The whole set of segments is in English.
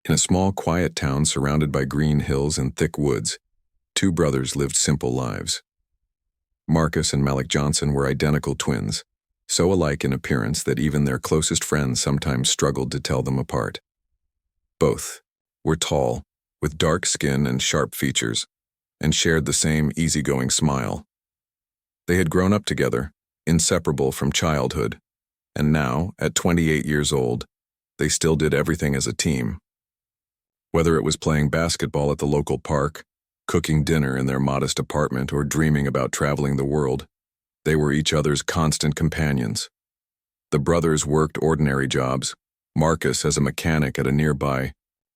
In a small, quiet town surrounded by green hills and thick woods, two brothers lived simple lives. Marcus and Malik Johnson were identical twins, so alike in appearance that even their closest friends sometimes struggled to tell them apart. Both were tall, with dark skin and sharp features, and shared the same easygoing smile. They had grown up together, inseparable from childhood, and now, at 28 years old, they still did everything as a team. Whether it was playing basketball at the local park, cooking dinner in their modest apartment, or dreaming about traveling the world, they were each other's constant companions. The brothers worked ordinary jobs, Marcus as a mechanic at a nearby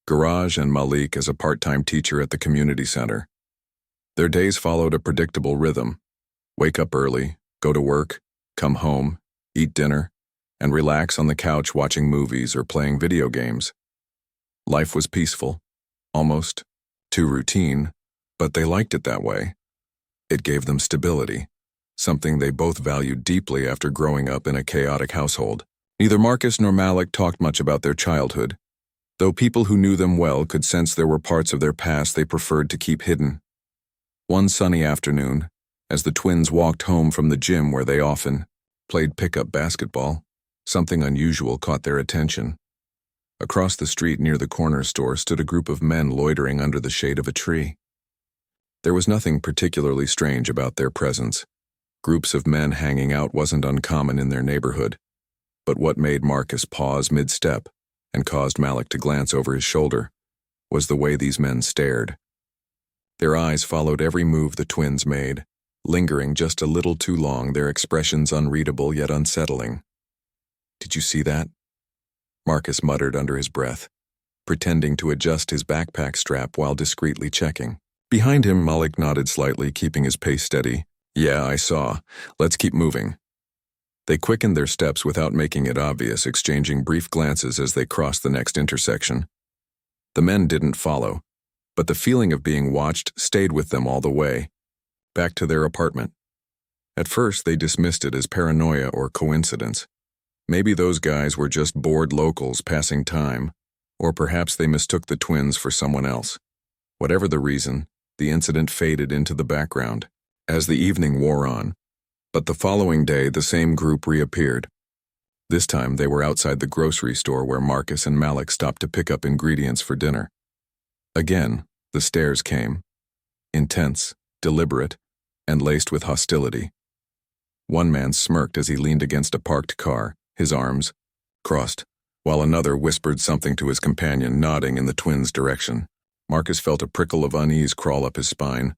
garage and Malik as a part-time teacher at the community center. Their days followed a predictable rhythm: wake up early, go to work, come home, eat dinner, and relax on the couch watching movies or playing video games. Life was peaceful, almost too routine, but they liked it that way. It gave them stability, something they both valued deeply after growing up in a chaotic household. Neither Marcus nor Malik talked much about their childhood, though people who knew them well could sense there were parts of their past they preferred to keep hidden. One sunny afternoon, as the twins walked home from the gym where they often played pickup basketball, something unusual caught their attention. Across the street near the corner store stood a group of men loitering under the shade of a tree. There was nothing particularly strange about their presence. Groups of men hanging out wasn't uncommon in their neighborhood. But what made Marcus pause mid-step and caused Malik to glance over his shoulder was the way these men stared. Their eyes followed every move the twins made, lingering just a little too long, their expressions unreadable yet unsettling. "Did you see that?" Marcus muttered under his breath, pretending to adjust his backpack strap while discreetly checking. Behind him, Malik nodded slightly, keeping his pace steady. "Yeah, I saw. Let's keep moving." They quickened their steps without making it obvious, exchanging brief glances as they crossed the next intersection. The men didn't follow, but the feeling of being watched stayed with them all the way, back to their apartment. At first, they dismissed it as paranoia or coincidence. Maybe those guys were just bored locals passing time, or perhaps they mistook the twins for someone else. Whatever the reason, the incident faded into the background as the evening wore on. But the following day, the same group reappeared. This time, they were outside the grocery store where Marcus and Malik stopped to pick up ingredients for dinner. Again, the stares came, intense, deliberate, and laced with hostility. One man smirked as he leaned against a parked car, his arms crossed, while another whispered something to his companion, nodding in the twins' direction. Marcus felt a prickle of unease crawl up his spine,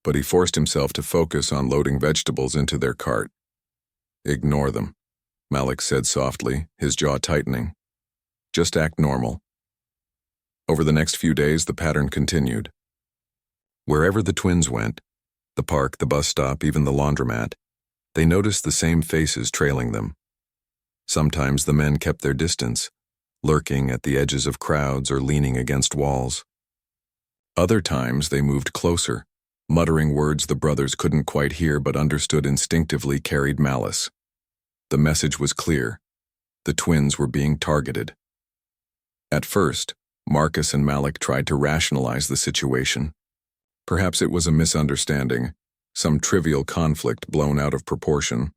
but he forced himself to focus on loading vegetables into their cart. "Ignore them," Malik said softly, his jaw tightening. "Just act normal." Over the next few days, the pattern continued. Wherever the twins went, the park, the bus stop, even the laundromat, they noticed the same faces trailing them. Sometimes the men kept their distance, lurking at the edges of crowds or leaning against walls. Other times they moved closer, muttering words the brothers couldn't quite hear but understood instinctively carried malice. The message was clear. The twins were being targeted. At first, Marcus and Malik tried to rationalize the situation. Perhaps it was a misunderstanding, some trivial conflict blown out of proportion.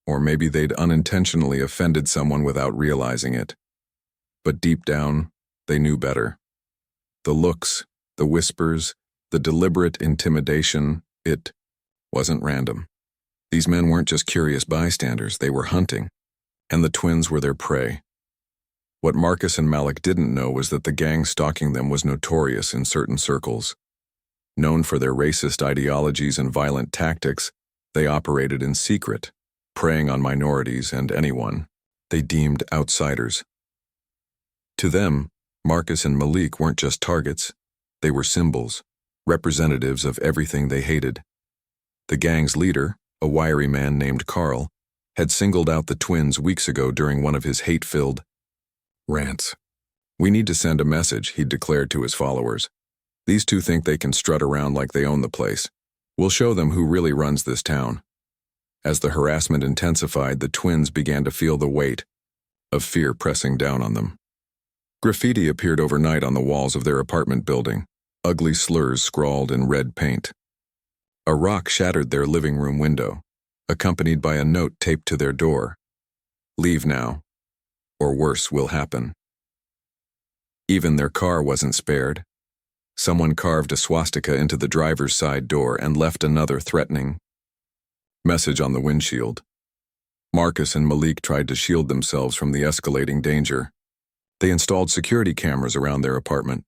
Or maybe they'd unintentionally offended someone without realizing it. But deep down, they knew better. The looks, the whispers, the deliberate intimidation, it wasn't random. These men weren't just curious bystanders, they were hunting, and the twins were their prey. What Marcus and Malik didn't know was that the gang stalking them was notorious in certain circles. Known for their racist ideologies and violent tactics, they operated in secret, preying on minorities and anyone they deemed outsiders. To them, Marcus and Malik weren't just targets, they were symbols, representatives of everything they hated. The gang's leader, a wiry man named Carl, had singled out the twins weeks ago during one of his hate-filled rants. "We need to send a message," he declared to his followers. "These two think they can strut around like they own the place. We'll show them who really runs this town." As the harassment intensified, the twins began to feel the weight of fear pressing down on them. Graffiti appeared overnight on the walls of their apartment building, ugly slurs scrawled in red paint. A rock shattered their living room window, accompanied by a note taped to their door. "Leave now, or worse will happen." Even their car wasn't spared. Someone carved a swastika into the driver's side door and left another threatening message on the windshield. Marcus and Malik tried to shield themselves from the escalating danger. They installed security cameras around their apartment,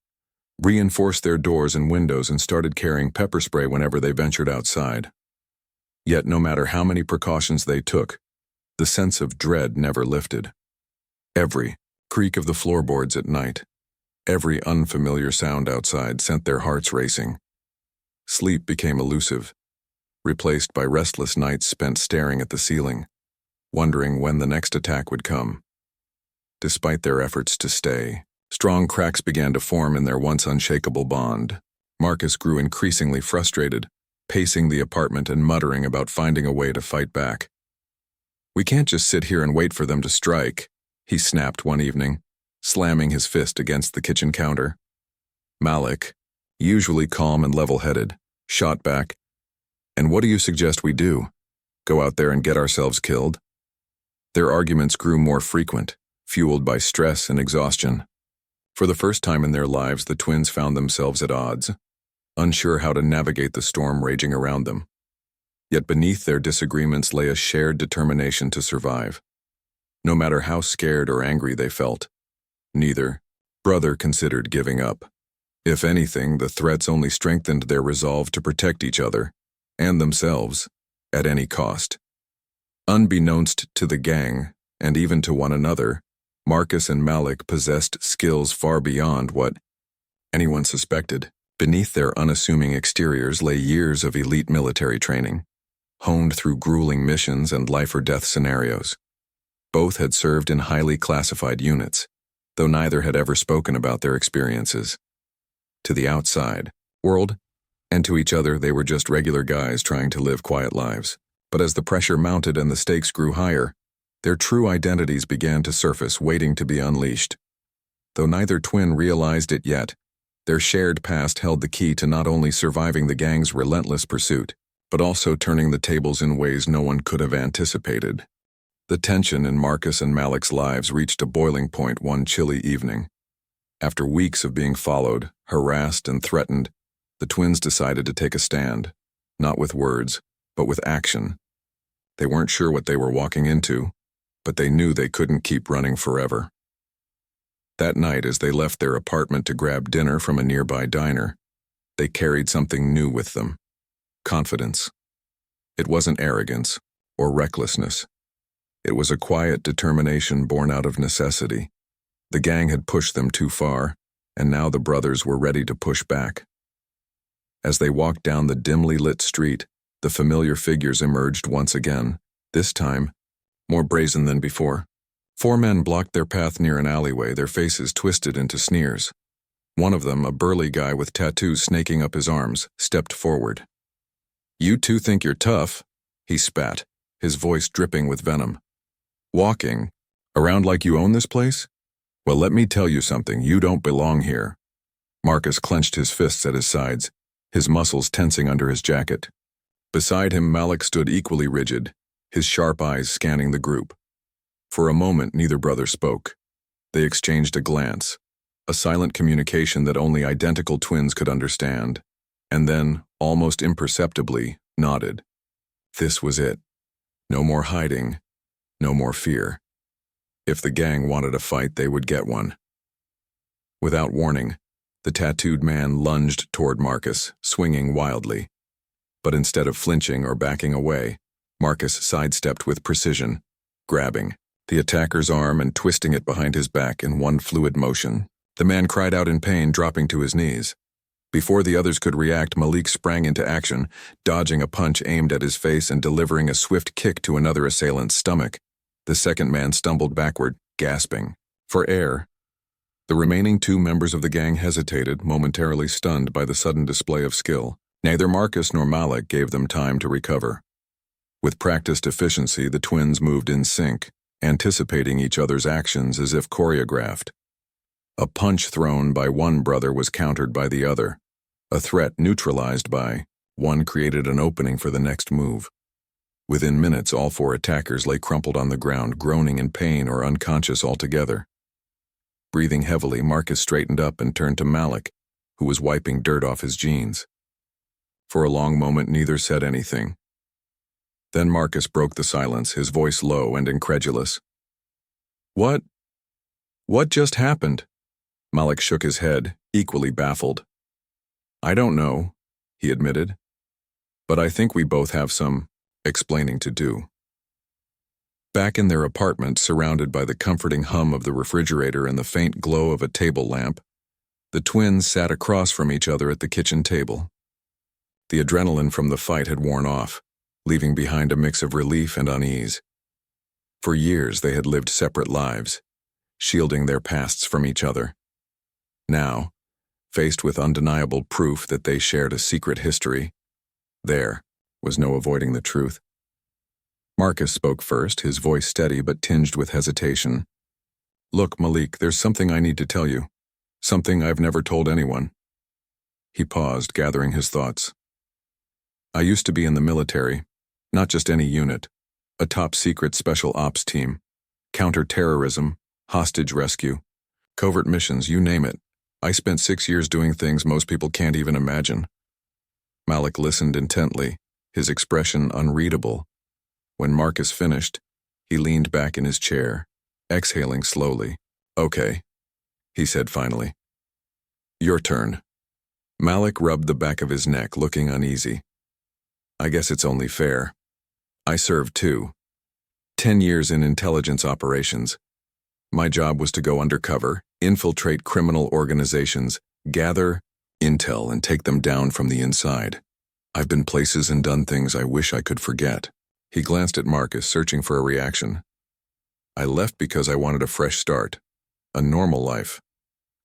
reinforced their doors and windows, and started carrying pepper spray whenever they ventured outside. Yet no matter how many precautions they took, the sense of dread never lifted. Every creak of the floorboards at night, every unfamiliar sound outside sent their hearts racing. Sleep became elusive, replaced by restless nights spent staring at the ceiling, wondering when the next attack would come. Despite their efforts to stay, strong cracks began to form in their once unshakable bond. Marcus grew increasingly frustrated, pacing the apartment and muttering about finding a way to fight back. "We can't just sit here and wait for them to strike," he snapped one evening, slamming his fist against the kitchen counter. Malik, usually calm and level-headed, shot back, "And what do you suggest we do? Go out there and get ourselves killed?" Their arguments grew more frequent, fueled by stress and exhaustion. For the first time in their lives, the twins found themselves at odds, unsure how to navigate the storm raging around them. Yet beneath their disagreements lay a shared determination to survive. No matter how scared or angry they felt, neither brother considered giving up. If anything, the threats only strengthened their resolve to protect each other, and themselves, at any cost. Unbeknownst to the gang, and even to one another, Marcus and Malik possessed skills far beyond what anyone suspected. Beneath their unassuming exteriors lay years of elite military training, honed through grueling missions and life-or-death scenarios. Both had served in highly classified units, though neither had ever spoken about their experiences. To the outside world, and to each other, they were just regular guys trying to live quiet lives. But as the pressure mounted and the stakes grew higher, their true identities began to surface, waiting to be unleashed. Though neither twin realized it yet, their shared past held the key to not only surviving the gang's relentless pursuit, but also turning the tables in ways no one could have anticipated. The tension in Marcus and Malik's lives reached a boiling point one chilly evening. After weeks of being followed, harassed, and threatened, the twins decided to take a stand, not with words, but with action. They weren't sure what they were walking into, but they knew they couldn't keep running forever. That night, as they left their apartment to grab dinner from a nearby diner, they carried something new with them: confidence. It wasn't arrogance or recklessness. It was a quiet determination born out of necessity. The gang had pushed them too far, and now the brothers were ready to push back. As they walked down the dimly lit street, the familiar figures emerged once again, this time more brazen than before. 4 men blocked their path near an alleyway, their faces twisted into sneers. One of them, a burly guy with tattoos snaking up his arms, stepped forward. "You two think you're tough," he spat, his voice dripping with venom. "Walking around like you own this place? Well, let me tell you something, you don't belong here." Marcus clenched his fists at his sides, his muscles tensing under his jacket. Beside him, Malik stood equally rigid, his sharp eyes scanning the group. For a moment, neither brother spoke. They exchanged a glance, a silent communication that only identical twins could understand, and then, almost imperceptibly, nodded. This was it. No more hiding, no more fear. If the gang wanted a fight, they would get one. Without warning, the tattooed man lunged toward Marcus, swinging wildly. But instead of flinching or backing away, Marcus sidestepped with precision, grabbing the attacker's arm and twisting it behind his back in one fluid motion. The man cried out in pain, dropping to his knees. Before the others could react, Malik sprang into action, dodging a punch aimed at his face and delivering a swift kick to another assailant's stomach. The second man stumbled backward, gasping for air. The remaining 2 members of the gang hesitated, momentarily stunned by the sudden display of skill. Neither Marcus nor Malik gave them time to recover. With practiced efficiency, the twins moved in sync, anticipating each other's actions as if choreographed. A punch thrown by one brother was countered by the other. A threat neutralized by one created an opening for the next move. Within minutes, all four attackers lay crumpled on the ground, groaning in pain or unconscious altogether. Breathing heavily, Marcus straightened up and turned to Malik, who was wiping dirt off his jeans. For a long moment, neither said anything. Then Marcus broke the silence, his voice low and incredulous. What just happened?" Malik shook his head, equally baffled. "I don't know," he admitted. "But I think we both have some explaining to do." Back in their apartment, surrounded by the comforting hum of the refrigerator and the faint glow of a table lamp, the twins sat across from each other at the kitchen table. The adrenaline from the fight had worn off, leaving behind a mix of relief and unease. For years they had lived separate lives, shielding their pasts from each other. Now, faced with undeniable proof that they shared a secret history, there was no avoiding the truth. Marcus spoke first, his voice steady but tinged with hesitation. "Look, Malik, there's something I need to tell you. Something I've never told anyone." He paused, gathering his thoughts. "I used to be in the military, not just any unit, a top-secret special ops team, counter-terrorism, hostage rescue, covert missions, you name it. I spent 6 years doing things most people can't even imagine." Malik listened intently, his expression unreadable. When Marcus finished, he leaned back in his chair, exhaling slowly. "Okay," he said finally. "Your turn." Malik rubbed the back of his neck, looking uneasy. "I guess it's only fair. I served too. 10 years in intelligence operations. My job was to go undercover, infiltrate criminal organizations, gather intel, and take them down from the inside. I've been places and done things I wish I could forget." He glanced at Marcus, searching for a reaction. "I left because I wanted a fresh start, a normal life.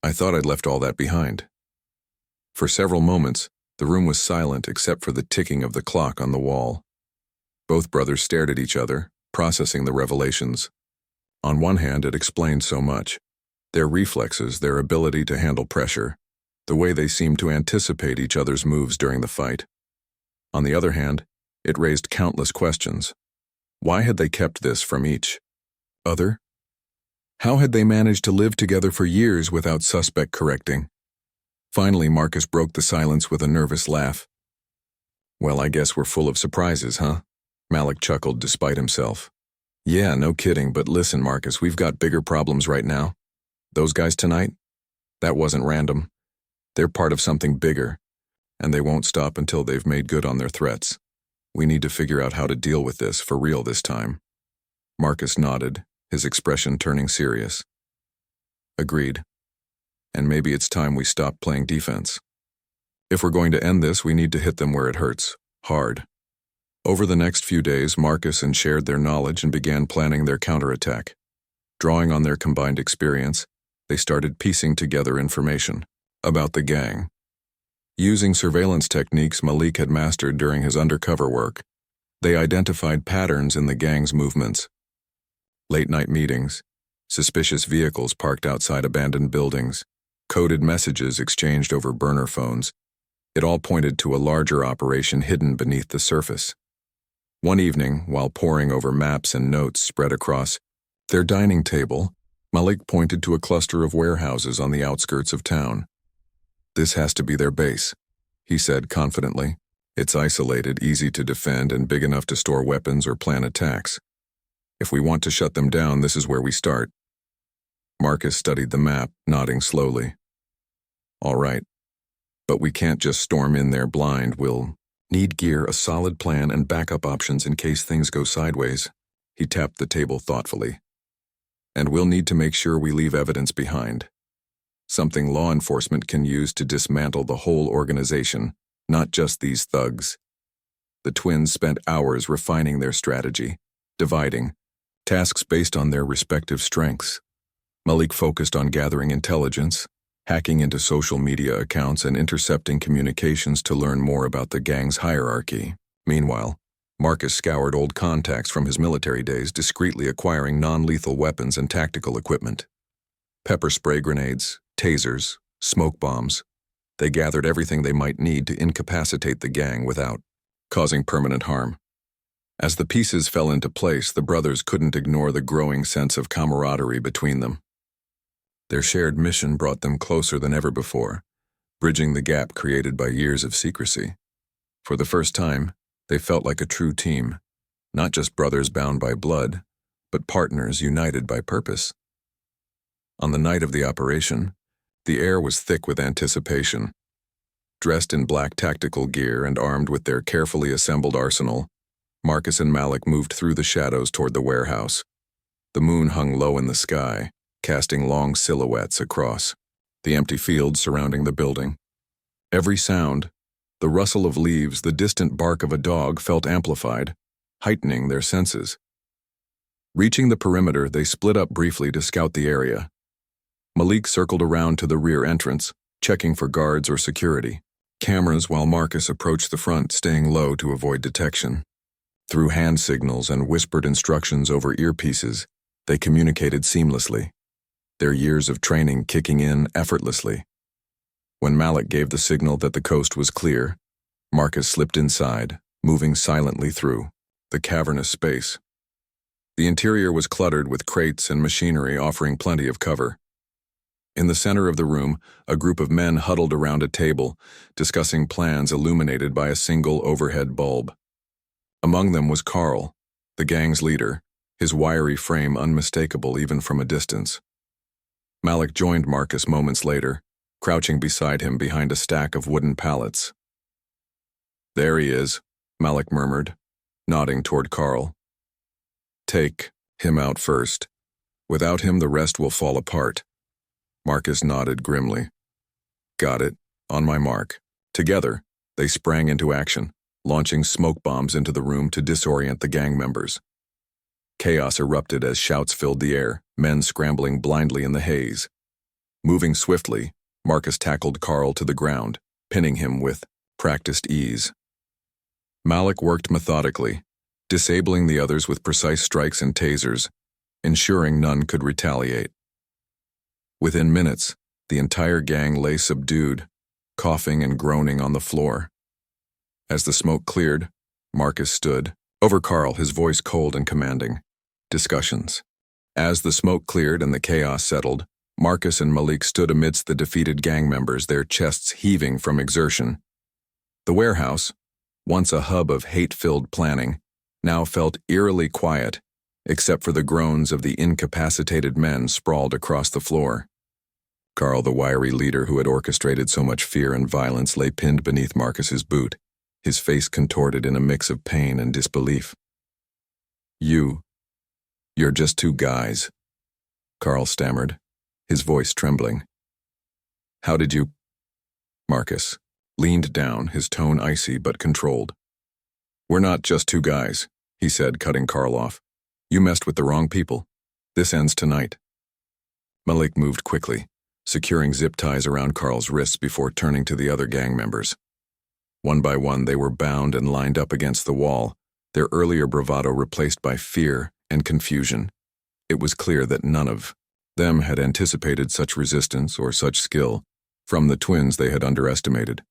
I thought I'd left all that behind." For several moments, the room was silent except for the ticking of the clock on the wall. Both brothers stared at each other, processing the revelations. On one hand, it explained so much. Their reflexes, their ability to handle pressure, the way they seemed to anticipate each other's moves during the fight. On the other hand, it raised countless questions. Why had they kept this from each other? How had they managed to live together for years without suspect correcting? Finally, Marcus broke the silence with a nervous laugh. "Well, I guess we're full of surprises, huh?" Malik chuckled despite himself. "Yeah, no kidding, but listen, Marcus, we've got bigger problems right now. Those guys tonight? That wasn't random. They're part of something bigger, and they won't stop until they've made good on their threats. We need to figure out how to deal with this for real this time." Marcus nodded, his expression turning serious. "Agreed. And maybe it's time we stop playing defense. If we're going to end this, we need to hit them where it hurts, hard." Over the next few days, Marcus shared their knowledge and began planning their counterattack. Drawing on their combined experience, they started piecing together information about the gang. Using surveillance techniques Malik had mastered during his undercover work, they identified patterns in the gang's movements. Late-night meetings, suspicious vehicles parked outside abandoned buildings, coded messages exchanged over burner phones. It all pointed to a larger operation hidden beneath the surface. One evening, while poring over maps and notes spread across their dining table, Malik pointed to a cluster of warehouses on the outskirts of town. "This has to be their base," he said confidently. "It's isolated, easy to defend, and big enough to store weapons or plan attacks. If we want to shut them down, this is where we start." Marcus studied the map, nodding slowly. "All right, but we can't just storm in there blind. We'll need gear, a solid plan, and backup options in case things go sideways." He tapped the table thoughtfully. "And we'll need to make sure we leave evidence behind. Something law enforcement can use to dismantle the whole organization, not just these thugs." The twins spent hours refining their strategy, dividing tasks based on their respective strengths. Malik focused on gathering intelligence, hacking into social media accounts, and intercepting communications to learn more about the gang's hierarchy. Meanwhile, Marcus scoured old contacts from his military days, discreetly acquiring non-lethal weapons and tactical equipment. Pepper spray grenades, tasers, smoke bombs. They gathered everything they might need to incapacitate the gang without causing permanent harm. As the pieces fell into place, the brothers couldn't ignore the growing sense of camaraderie between them. Their shared mission brought them closer than ever before, bridging the gap created by years of secrecy. For the first time, they felt like a true team, not just brothers bound by blood, but partners united by purpose. On the night of the operation, the air was thick with anticipation. Dressed in black tactical gear and armed with their carefully assembled arsenal, Marcus and Malik moved through the shadows toward the warehouse. The moon hung low in the sky, casting long silhouettes across the empty fields surrounding the building. Every sound, the rustle of leaves, the distant bark of a dog, felt amplified, heightening their senses. Reaching the perimeter, they split up briefly to scout the area. Malik circled around to the rear entrance, checking for guards or security cameras, while Marcus approached the front, staying low to avoid detection. Through hand signals and whispered instructions over earpieces, they communicated seamlessly, their years of training kicking in effortlessly. When Malik gave the signal that the coast was clear, Marcus slipped inside, moving silently through the cavernous space. The interior was cluttered with crates and machinery, offering plenty of cover. In the center of the room, a group of men huddled around a table, discussing plans illuminated by a single overhead bulb. Among them was Carl, the gang's leader, his wiry frame unmistakable even from a distance. Malik joined Marcus moments later, crouching beside him behind a stack of wooden pallets. "There he is," Malik murmured, nodding toward Carl. "Take him out first. Without him, the rest will fall apart." Marcus nodded grimly. "Got it. On my mark." Together, they sprang into action, launching smoke bombs into the room to disorient the gang members. Chaos erupted as shouts filled the air, men scrambling blindly in the haze. Moving swiftly, Marcus tackled Carl to the ground, pinning him with practiced ease. Malik worked methodically, disabling the others with precise strikes and tasers, ensuring none could retaliate. Within minutes, the entire gang lay subdued, coughing and groaning on the floor. As the smoke cleared, Marcus stood over Carl, his voice cold and commanding. Discussions. As the smoke cleared and the chaos settled, Marcus and Malik stood amidst the defeated gang members, their chests heaving from exertion. The warehouse, once a hub of hate-filled planning, now felt eerily quiet, except for the groans of the incapacitated men sprawled across the floor. Carl, the wiry leader who had orchestrated so much fear and violence, lay pinned beneath Marcus's boot, his face contorted in a mix of pain and disbelief. You're just two guys," Carl stammered, his voice trembling. "How did you—" Marcus leaned down, his tone icy but controlled. "We're not just two guys," he said, cutting Carl off. "You messed with the wrong people. This ends tonight." Malik moved quickly, securing zip ties around Carl's wrists before turning to the other gang members. One by one, they were bound and lined up against the wall, their earlier bravado replaced by fear and confusion. It was clear that none of them had anticipated such resistance or such skill from the twins they had underestimated.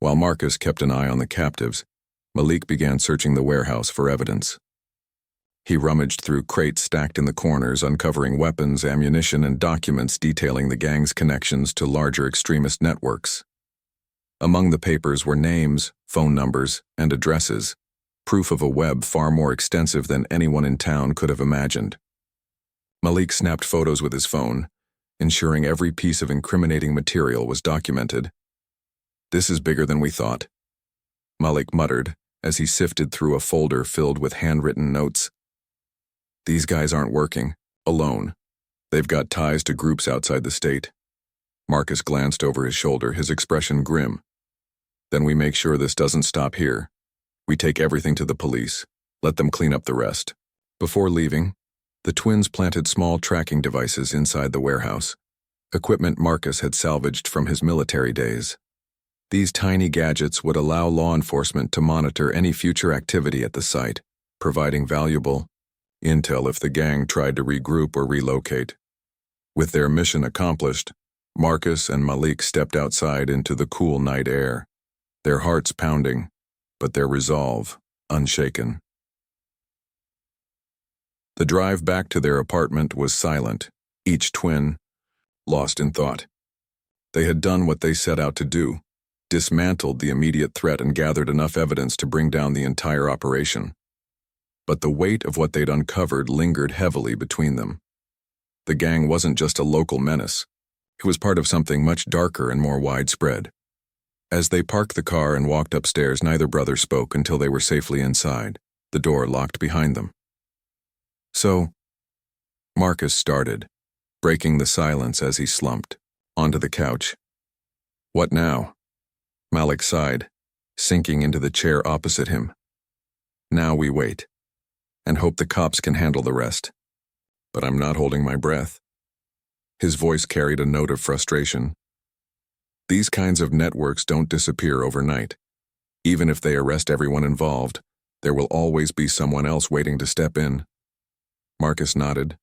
While Marcus kept an eye on the captives, Malik began searching the warehouse for evidence. He rummaged through crates stacked in the corners, uncovering weapons, ammunition, and documents detailing the gang's connections to larger extremist networks. Among the papers were names, phone numbers, and addresses, proof of a web far more extensive than anyone in town could have imagined. Malik snapped photos with his phone, ensuring every piece of incriminating material was documented. "This is bigger than we thought," Malik muttered as he sifted through a folder filled with handwritten notes. "These guys aren't working alone. They've got ties to groups outside the state." Marcus glanced over his shoulder, his expression grim. "Then we make sure this doesn't stop here. We take everything to the police. Let them clean up the rest." Before leaving, the twins planted small tracking devices inside the warehouse, equipment Marcus had salvaged from his military days. These tiny gadgets would allow law enforcement to monitor any future activity at the site, providing valuable intel if the gang tried to regroup or relocate. With their mission accomplished, Marcus and Malik stepped outside into the cool night air, their hearts pounding, but their resolve unshaken. The drive back to their apartment was silent, each twin lost in thought. They had done what they set out to do, dismantled the immediate threat and gathered enough evidence to bring down the entire operation. But the weight of what they'd uncovered lingered heavily between them. The gang wasn't just a local menace. It was part of something much darker and more widespread. As they parked the car and walked upstairs, neither brother spoke until they were safely inside, the door locked behind them. So, Marcus started, breaking the silence as he slumped onto the couch. What now? Malik sighed, sinking into the chair opposite him. Now we wait, and hope the cops can handle the rest. But I'm not holding my breath. His voice carried a note of frustration. These kinds of networks don't disappear overnight. Even if they arrest everyone involved, there will always be someone else waiting to step in. Marcus nodded,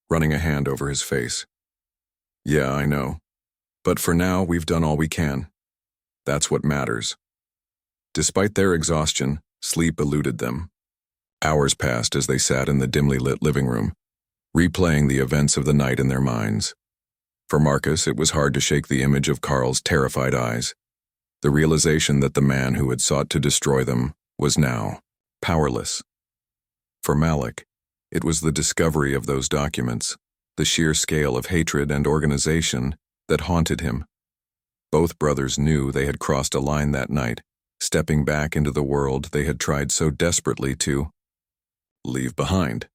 running a hand over his face. Yeah, I know. But for now, we've done all we can. That's what matters. Despite their exhaustion, sleep eluded them. Hours passed as they sat in the dimly lit living room, replaying the events of the night in their minds. For Marcus, it was hard to shake the image of Carl's terrified eyes, the realization that the man who had sought to destroy them was now powerless. For Malik, it was the discovery of those documents, the sheer scale of hatred and organization that haunted him. Both brothers knew they had crossed a line that night, stepping back into the world they had tried so desperately to leave behind.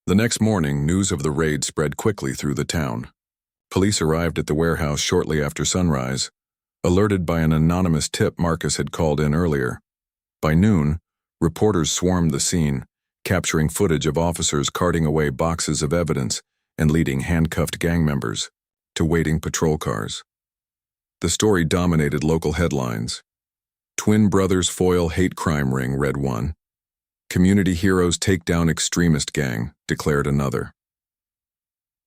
The next morning, news of the raid spread quickly through the town. Police arrived at the warehouse shortly after sunrise, alerted by an anonymous tip Marcus had called in earlier. By noon, reporters swarmed the scene, capturing footage of officers carting away boxes of evidence and leading handcuffed gang members to waiting patrol cars. The story dominated local headlines. Twin brothers foil hate crime ring, read one. Community heroes take down extremist gang, declared another.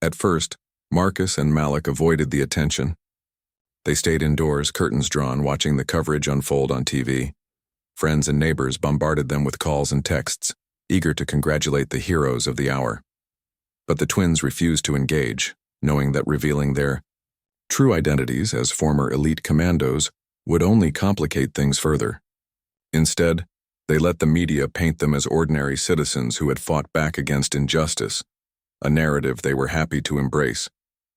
At first, Marcus and Malik avoided the attention. They stayed indoors, curtains drawn, watching the coverage unfold on TV. Friends and neighbors bombarded them with calls and texts, eager to congratulate the heroes of the hour. But the twins refused to engage, knowing that revealing their true identities as former elite commandos would only complicate things further. Instead, they let the media paint them as ordinary citizens who had fought back against injustice, a narrative they were happy to embrace,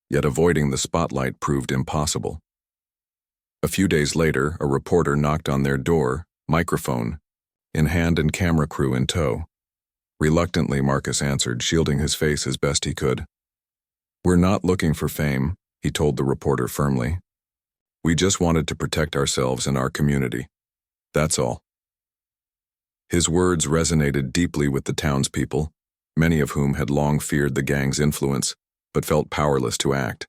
yet avoiding the spotlight proved impossible. A few days later, a reporter knocked on their door, microphone in hand and camera crew in tow. Reluctantly, Marcus answered, shielding his face as best he could. "We're not looking for fame," he told the reporter firmly. "We just wanted to protect ourselves and our community. That's all." His words resonated deeply with the townspeople, many of whom had long feared the gang's influence, but felt powerless to act.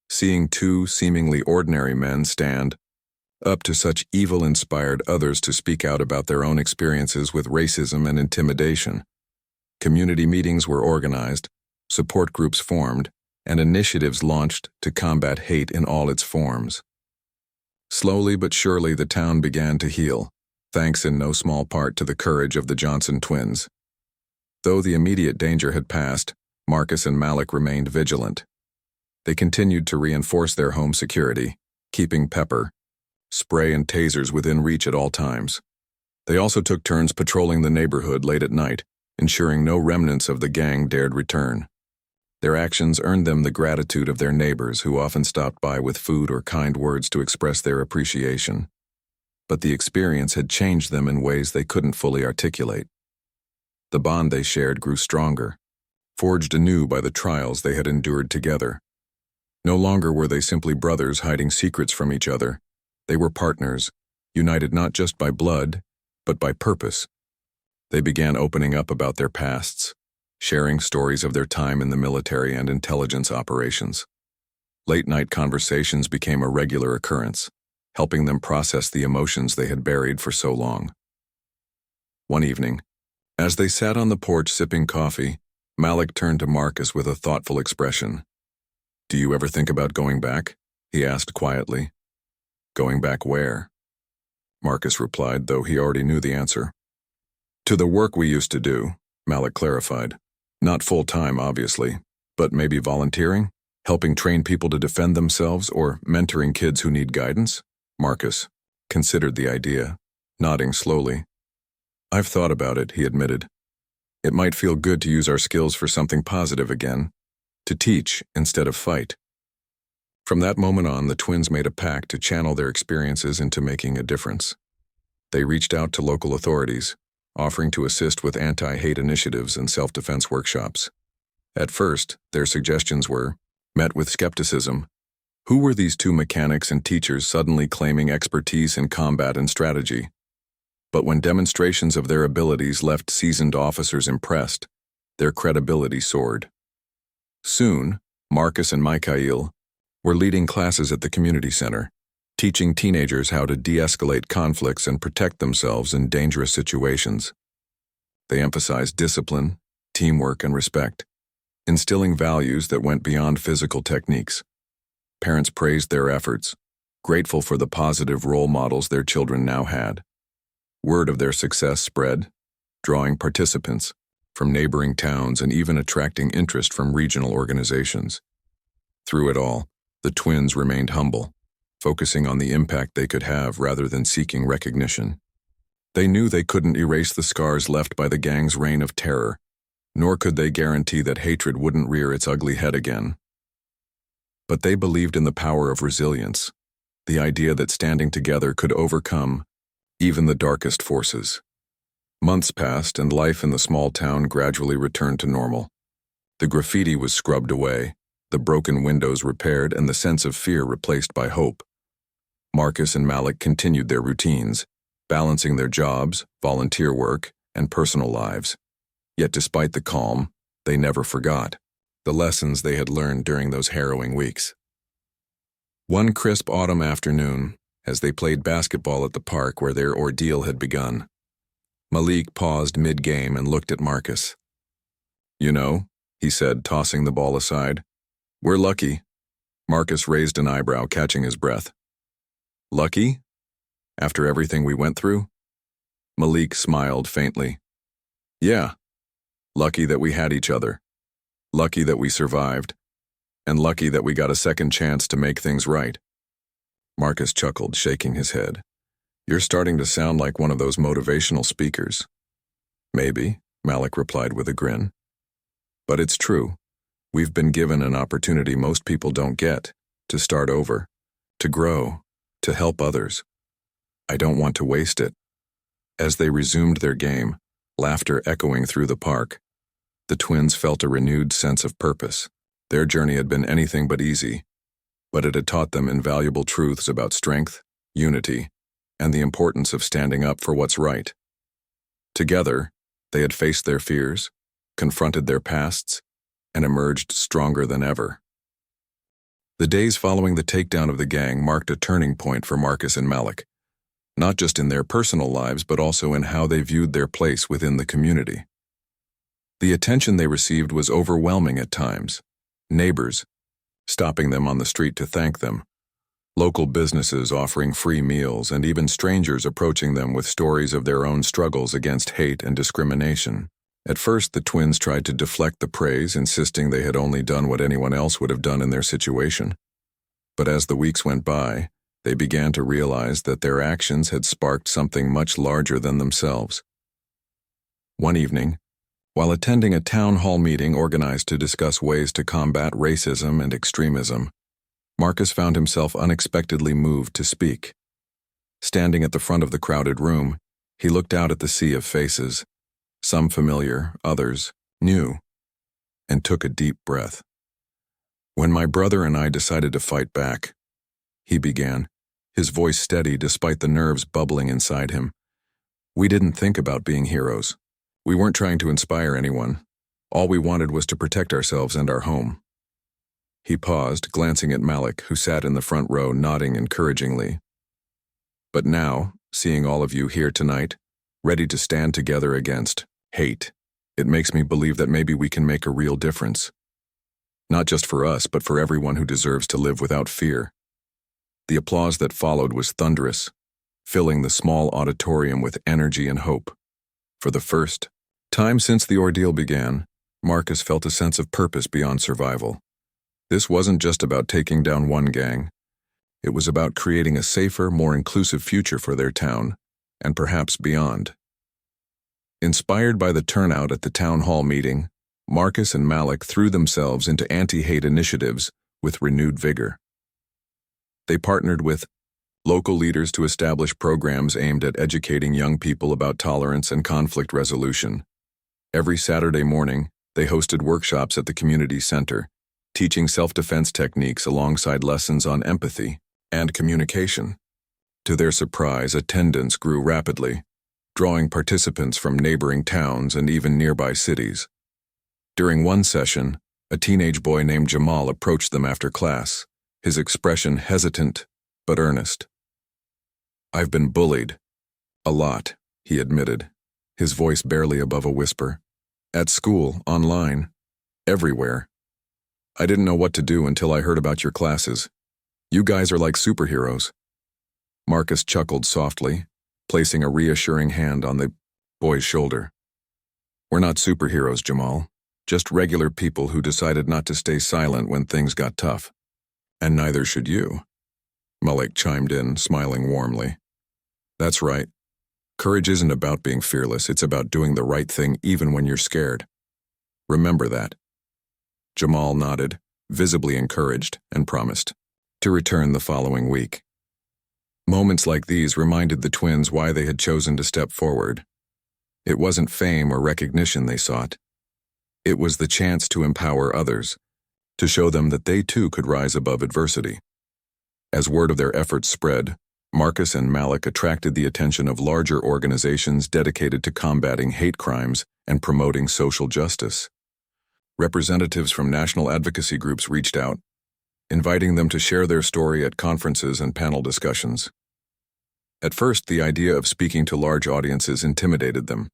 Seeing two seemingly ordinary men stand up to such evil inspired others to speak out about their own experiences with racism and intimidation. Community meetings were organized, support groups formed, and initiatives launched to combat hate in all its forms. Slowly but surely the town began to heal, thanks in no small part to the courage of the Johnson twins. Though the immediate danger had passed, Marcus and Malik remained vigilant. They continued to reinforce their home security, keeping pepper, spray and tasers within reach at all times. They also took turns patrolling the neighborhood late at night, ensuring no remnants of the gang dared return. Their actions earned them the gratitude of their neighbors, who often stopped by with food or kind words to express their appreciation. But the experience had changed them in ways they couldn't fully articulate. The bond they shared grew stronger, forged anew by the trials they had endured together. No longer were they simply brothers hiding secrets from each other. They were partners, united not just by blood, but by purpose. They began opening up about their pasts, sharing stories of their time in the military and intelligence operations. Late-night conversations became a regular occurrence, helping them process the emotions they had buried for so long. One evening, as they sat on the porch sipping coffee, Malik turned to Marcus with a thoughtful expression. Do you ever think about going back? He asked quietly. Going back where? Marcus replied, though he already knew the answer. To the work we used to do, Malik clarified. Not full-time, obviously, but maybe volunteering? Helping train people to defend themselves or mentoring kids who need guidance? Marcus considered the idea, nodding slowly. I've thought about it, he admitted. It might feel good to use our skills for something positive again, to teach instead of fight. From that moment on, the twins made a pact to channel their experiences into making a difference. They reached out to local authorities, offering to assist with anti-hate initiatives and self-defense workshops. At first, their suggestions were met with skepticism. Who were these two mechanics and teachers suddenly claiming expertise in combat and strategy? But when demonstrations of their abilities left seasoned officers impressed, their credibility soared. Soon, Marcus and Mikhail were leading classes at the community center, teaching teenagers how to de-escalate conflicts and protect themselves in dangerous situations. They emphasized discipline, teamwork, and respect, instilling values that went beyond physical techniques. Parents praised their efforts, grateful for the positive role models their children now had. Word of their success spread, drawing participants from neighboring towns and even attracting interest from regional organizations. Through it all, the twins remained humble, focusing on the impact they could have rather than seeking recognition. They knew they couldn't erase the scars left by the gang's reign of terror, nor could they guarantee that hatred wouldn't rear its ugly head again. But they believed in the power of resilience, the idea that standing together could overcome even the darkest forces. Months passed and life in the small town gradually returned to normal. The graffiti was scrubbed away, the broken windows repaired, and the sense of fear replaced by hope. Marcus and Malik continued their routines, balancing their jobs, volunteer work, and personal lives. Yet despite the calm, they never forgot the lessons they had learned during those harrowing weeks. One crisp autumn afternoon, as they played basketball at the park where their ordeal had begun, Malik paused mid-game and looked at Marcus. You know, he said, tossing the ball aside, we're lucky. Marcus raised an eyebrow, catching his breath. Lucky? After everything we went through? Malik smiled faintly. Yeah. Lucky that we had each other. Lucky that we survived. And lucky that we got a second chance to make things right. Marcus chuckled, shaking his head. You're starting to sound like one of those motivational speakers. Maybe, Malik replied with a grin. But it's true. We've been given an opportunity most people don't get, to start over, to grow, to help others. I don't want to waste it. As they resumed their game, laughter echoing through the park, the twins felt a renewed sense of purpose. Their journey had been anything but easy, but it had taught them invaluable truths about strength, unity, and the importance of standing up for what's right. Together, they had faced their fears, confronted their pasts, and emerged stronger than ever. The days following the takedown of the gang marked a turning point for Marcus and Malik, not just in their personal lives but also in how they viewed their place within the community. The attention they received was overwhelming at times. Neighbors stopping them on the street to thank them, local businesses offering free meals, and even strangers approaching them with stories of their own struggles against hate and discrimination. At first, the twins tried to deflect the praise, insisting they had only done what anyone else would have done in their situation. But as the weeks went by, they began to realize that their actions had sparked something much larger than themselves. One evening, while attending a town hall meeting organized to discuss ways to combat racism and extremism, Marcus found himself unexpectedly moved to speak. Standing at the front of the crowded room, he looked out at the sea of faces, some familiar, others new, and took a deep breath. When my brother and I decided to fight back, he began, his voice steady despite the nerves bubbling inside him. We didn't think about being heroes. We weren't trying to inspire anyone. All we wanted was to protect ourselves and our home. He paused, glancing at Malik, who sat in the front row, nodding encouragingly. But now, seeing all of you here tonight, ready to stand together against hate, it makes me believe that maybe we can make a real difference. Not just for us, but for everyone who deserves to live without fear. The applause that followed was thunderous, filling the small auditorium with energy and hope. For the first time since the ordeal began, Marcus felt a sense of purpose beyond survival. This wasn't just about taking down one gang. It was about creating a safer, more inclusive future for their town, and perhaps beyond. Inspired by the turnout at the town hall meeting, Marcus and Malik threw themselves into anti-hate initiatives with renewed vigor. They partnered with local leaders to establish programs aimed at educating young people about tolerance and conflict resolution. Every Saturday morning, they hosted workshops at the community center, teaching self-defense techniques alongside lessons on empathy and communication. To their surprise, attendance grew rapidly, drawing participants from neighboring towns and even nearby cities. During one session, a teenage boy named Jamal approached them after class, his expression hesitant but earnest. "I've been bullied. A lot," he admitted, his voice barely above a whisper. "At school, online, everywhere. I didn't know what to do until I heard about your classes. You guys are like superheroes." Marcus chuckled softly, placing a reassuring hand on the boy's shoulder. "We're not superheroes, Jamal. Just regular people who decided not to stay silent when things got tough. And neither should you," Malik chimed in, smiling warmly. "That's right. Courage isn't about being fearless, it's about doing the right thing even when you're scared. Remember that." Jamal nodded, visibly encouraged, and promised to return the following week. Moments like these reminded the twins why they had chosen to step forward. It wasn't fame or recognition they sought. It was the chance to empower others, to show them that they too could rise above adversity. As word of their efforts spread, Marcus and Malik attracted the attention of larger organizations dedicated to combating hate crimes and promoting social justice. Representatives from national advocacy groups reached out, inviting them to share their story at conferences and panel discussions. At first, the idea of speaking to large audiences intimidated them.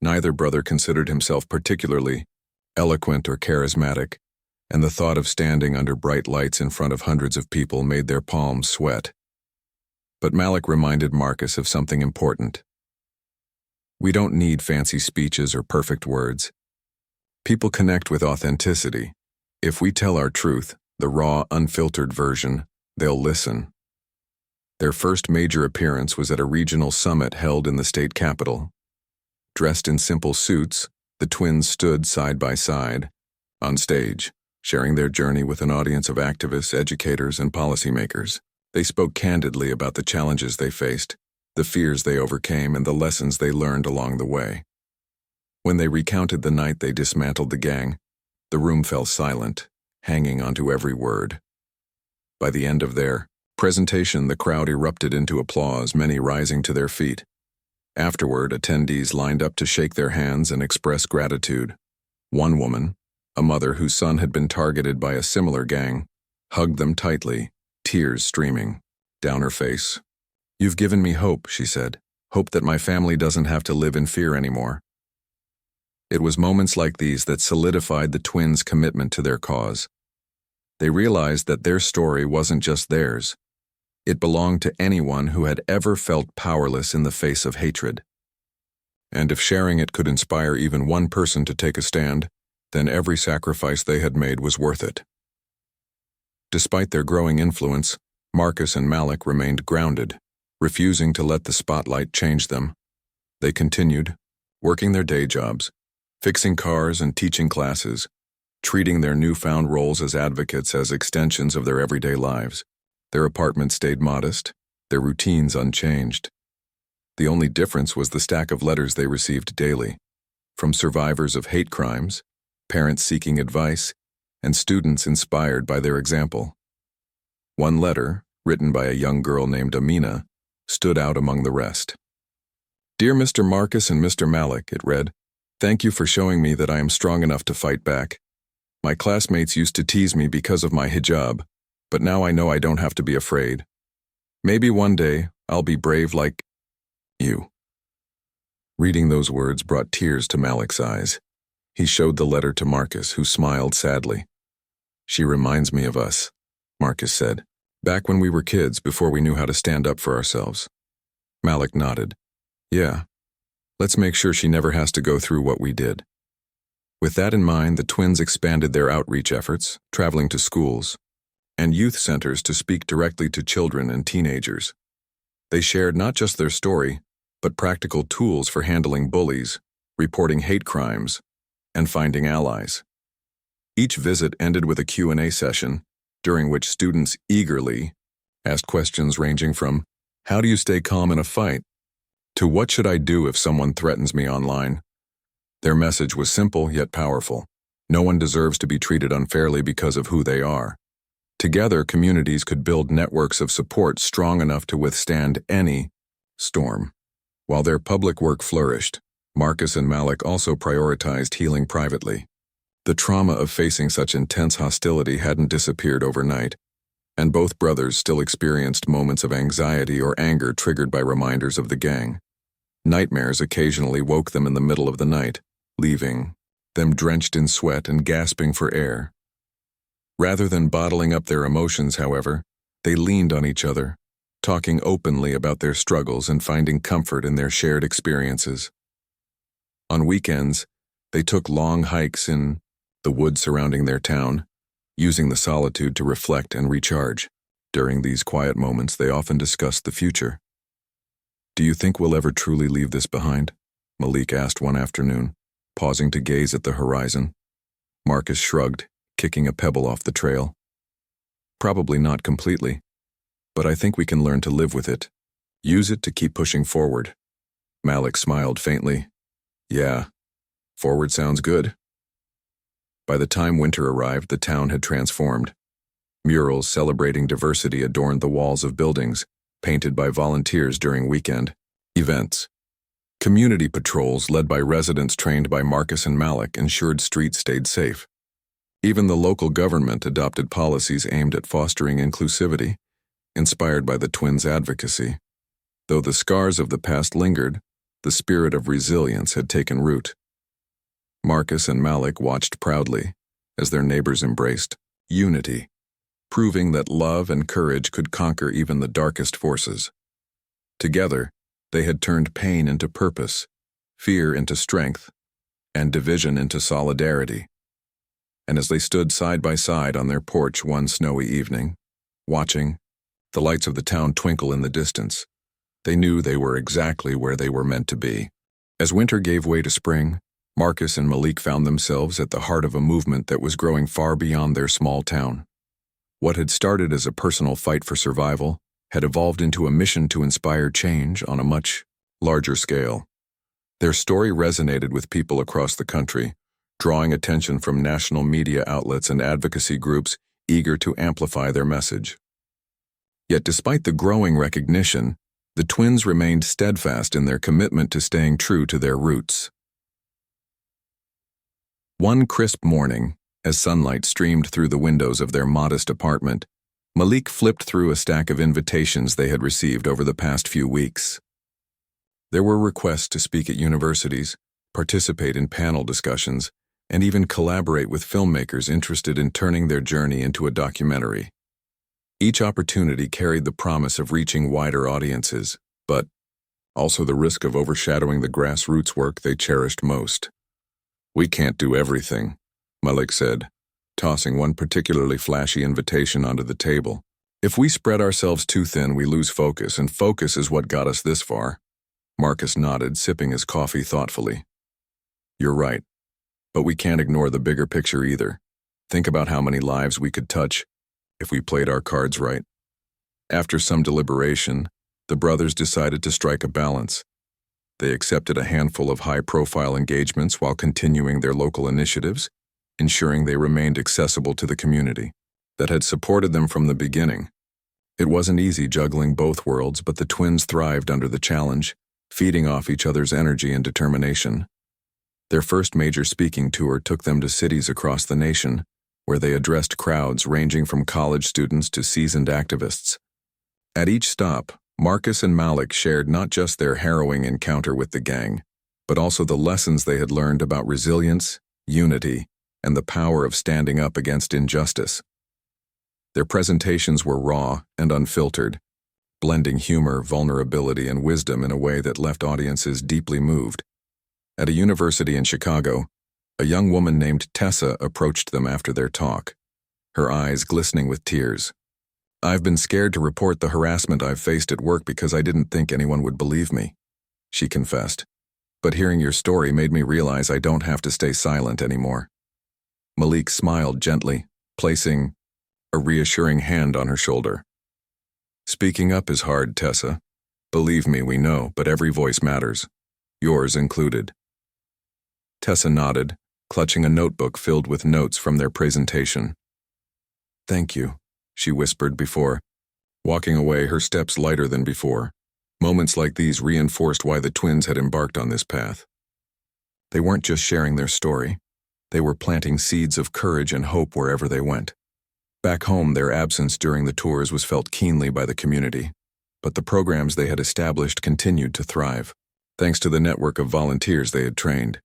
Neither brother considered himself particularly eloquent or charismatic, and the thought of standing under bright lights in front of hundreds of people made their palms sweat. But Malik reminded Marcus of something important. "We don't need fancy speeches or perfect words. People connect with authenticity. If we tell our truth, the raw, unfiltered version, they'll listen." Their first major appearance was at a regional summit held in the state capital. Dressed in simple suits, the twins stood side by side, on stage, sharing their journey with an audience of activists, educators, and policymakers. They spoke candidly about the challenges they faced, the fears they overcame, and the lessons they learned along the way. When they recounted the night they dismantled the gang, the room fell silent, hanging onto every word. By the end of their presentation, the crowd erupted into applause, many rising to their feet. Afterward, attendees lined up to shake their hands and express gratitude. One woman, a mother whose son had been targeted by a similar gang, hugged them tightly, tears streaming down her face. "You've given me hope," she said. "Hope that my family doesn't have to live in fear anymore." It was moments like these that solidified the twins' commitment to their cause. They realized that their story wasn't just theirs. It belonged to anyone who had ever felt powerless in the face of hatred. And if sharing it could inspire even one person to take a stand, then every sacrifice they had made was worth it. Despite their growing influence, Marcus and Malik remained grounded, refusing to let the spotlight change them. They continued, working their day jobs, fixing cars and teaching classes, treating their newfound roles as advocates as extensions of their everyday lives. Their apartment stayed modest, their routines unchanged. The only difference was the stack of letters they received daily, from survivors of hate crimes, parents seeking advice, and students inspired by their example. One letter, written by a young girl named Amina, stood out among the rest. "Dear Mr. Marcus and Mr. Malik," it read, "thank you for showing me that I am strong enough to fight back. My classmates used to tease me because of my hijab, but now I know I don't have to be afraid. Maybe one day I'll be brave like you." Reading those words brought tears to Malik's eyes. He showed the letter to Marcus, who smiled sadly. She reminds me of us, Marcus said. Back when we were kids, before we knew how to stand up for ourselves. Malik nodded. Yeah. Let's make sure she never has to go through what we did. With that in mind, the twins expanded their outreach efforts, traveling to schools and youth centers to speak directly to children and teenagers. They shared not just their story, but practical tools for handling bullies, reporting hate crimes, and finding allies. Each visit ended with a Q&A session, during which students eagerly asked questions ranging from, "How do you stay calm in a fight?" to "What should I do if someone threatens me online?" Their message was simple yet powerful. No one deserves to be treated unfairly because of who they are. Together, communities could build networks of support strong enough to withstand any storm. While their public work flourished, Marcus and Malik also prioritized healing privately. The trauma of facing such intense hostility hadn't disappeared overnight, and both brothers still experienced moments of anxiety or anger triggered by reminders of the gang. Nightmares occasionally woke them in the middle of the night, leaving them drenched in sweat and gasping for air. Rather than bottling up their emotions, however, they leaned on each other, talking openly about their struggles and finding comfort in their shared experiences. On weekends, they took long hikes in the woods surrounding their town, using the solitude to reflect and recharge. During these quiet moments, they often discussed the future. "Do you think we'll ever truly leave this behind?" Malik asked one afternoon, pausing to gaze at the horizon. Marcus shrugged, kicking a pebble off the trail. "Probably not completely, but I think we can learn to live with it. Use it to keep pushing forward." Malik smiled faintly. "Yeah, forward sounds good." By the time winter arrived, the town had transformed. Murals celebrating diversity adorned the walls of buildings, painted by volunteers during weekend events. Community patrols led by residents trained by Marcus and Malik ensured streets stayed safe. Even the local government adopted policies aimed at fostering inclusivity, inspired by the twins' advocacy. Though the scars of the past lingered, the spirit of resilience had taken root. Marcus and Malik watched proudly as their neighbors embraced unity, proving that love and courage could conquer even the darkest forces. Together, they had turned pain into purpose, fear into strength, and division into solidarity. And as they stood side by side on their porch one snowy evening, watching the lights of the town twinkle in the distance, they knew they were exactly where they were meant to be. As winter gave way to spring, Marcus and Malik found themselves at the heart of a movement that was growing far beyond their small town. What had started as a personal fight for survival had evolved into a mission to inspire change on a much larger scale. Their story resonated with people across the country, drawing attention from national media outlets and advocacy groups eager to amplify their message. Yet despite the growing recognition, the twins remained steadfast in their commitment to staying true to their roots. One crisp morning, as sunlight streamed through the windows of their modest apartment, Malik flipped through a stack of invitations they had received over the past few weeks. There were requests to speak at universities, participate in panel discussions, and even collaborate with filmmakers interested in turning their journey into a documentary. Each opportunity carried the promise of reaching wider audiences, but also the risk of overshadowing the grassroots work they cherished most. "We can't do everything," Malik said, tossing one particularly flashy invitation onto the table. "If we spread ourselves too thin, we lose focus, and focus is what got us this far." Marcus nodded, sipping his coffee thoughtfully. "You're right, but we can't ignore the bigger picture either. Think about how many lives we could touch if we played our cards right." After some deliberation, the brothers decided to strike a balance. They accepted a handful of high-profile engagements while continuing their local initiatives, ensuring they remained accessible to the community that had supported them from the beginning. It wasn't easy juggling both worlds, but the twins thrived under the challenge, feeding off each other's energy and determination. Their first major speaking tour took them to cities across the nation, where they addressed crowds ranging from college students to seasoned activists. At each stop, Marcus and Malik shared not just their harrowing encounter with the gang, but also the lessons they had learned about resilience, unity, and the power of standing up against injustice. Their presentations were raw and unfiltered, blending humor, vulnerability, and wisdom in a way that left audiences deeply moved. At a university in Chicago, a young woman named Tessa approached them after their talk, her eyes glistening with tears. "I've been scared to report the harassment I've faced at work because I didn't think anyone would believe me," she confessed. "But hearing your story made me realize I don't have to stay silent anymore." Malik smiled gently, placing a reassuring hand on her shoulder. "Speaking up is hard, Tessa. Believe me, we know, but every voice matters, yours included." Tessa nodded, clutching a notebook filled with notes from their presentation. "Thank you," she whispered before walking away, her steps lighter than before. Moments like these reinforced why the twins had embarked on this path. They weren't just sharing their story. They were planting seeds of courage and hope wherever they went. Back home, their absence during the tours was felt keenly by the community, but the programs they had established continued to thrive, thanks to the network of volunteers they had trained.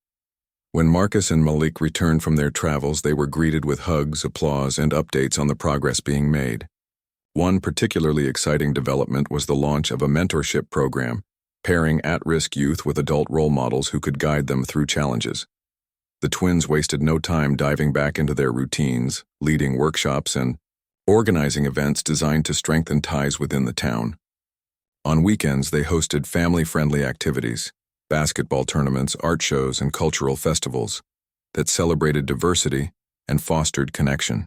When Marcus and Malik returned from their travels, they were greeted with hugs, applause, and updates on the progress being made. One particularly exciting development was the launch of a mentorship program, pairing at-risk youth with adult role models who could guide them through challenges. The twins wasted no time diving back into their routines, leading workshops and organizing events designed to strengthen ties within the town. On weekends, they hosted family-friendly activities, basketball tournaments, art shows, and cultural festivals that celebrated diversity and fostered connection.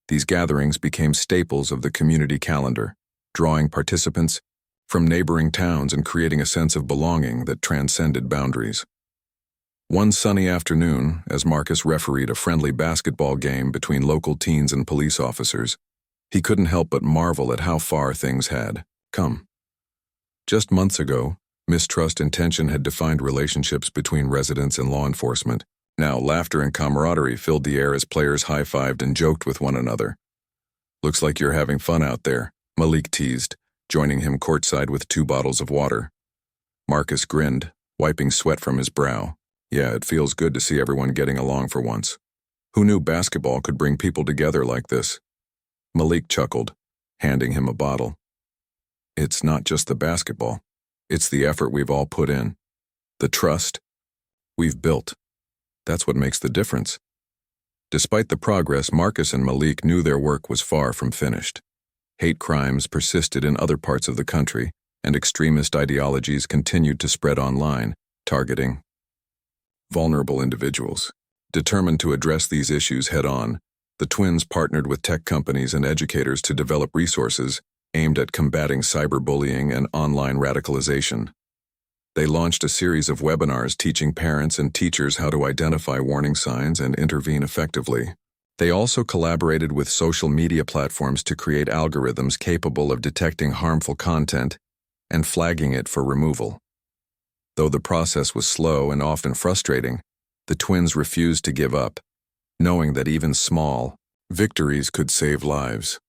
These gatherings became staples of the community calendar, drawing participants from neighboring towns and creating a sense of belonging that transcended boundaries. One sunny afternoon, as Marcus refereed a friendly basketball game between local teens and police officers, he couldn't help but marvel at how far things had come. Just months ago, mistrust and tension had defined relationships between residents and law enforcement. Now, laughter and camaraderie filled the air as players high-fived and joked with one another. "Looks like you're having fun out there," Malik teased, joining him courtside with 2 bottles of water. Marcus grinned, wiping sweat from his brow. "Yeah, it feels good to see everyone getting along for once. Who knew basketball could bring people together like this?" Malik chuckled, handing him a bottle. "It's not just the basketball. It's the effort we've all put in. The trust we've built. That's what makes the difference." Despite the progress, Marcus and Malik knew their work was far from finished. Hate crimes persisted in other parts of the country, and extremist ideologies continued to spread online, targeting vulnerable individuals. Determined to address these issues head-on, the twins partnered with tech companies and educators to develop resources aimed at combating cyberbullying and online radicalization. They launched a series of webinars teaching parents and teachers how to identify warning signs and intervene effectively. They also collaborated with social media platforms to create algorithms capable of detecting harmful content and flagging it for removal. Though the process was slow and often frustrating, the twins refused to give up, knowing that even small victories could save lives.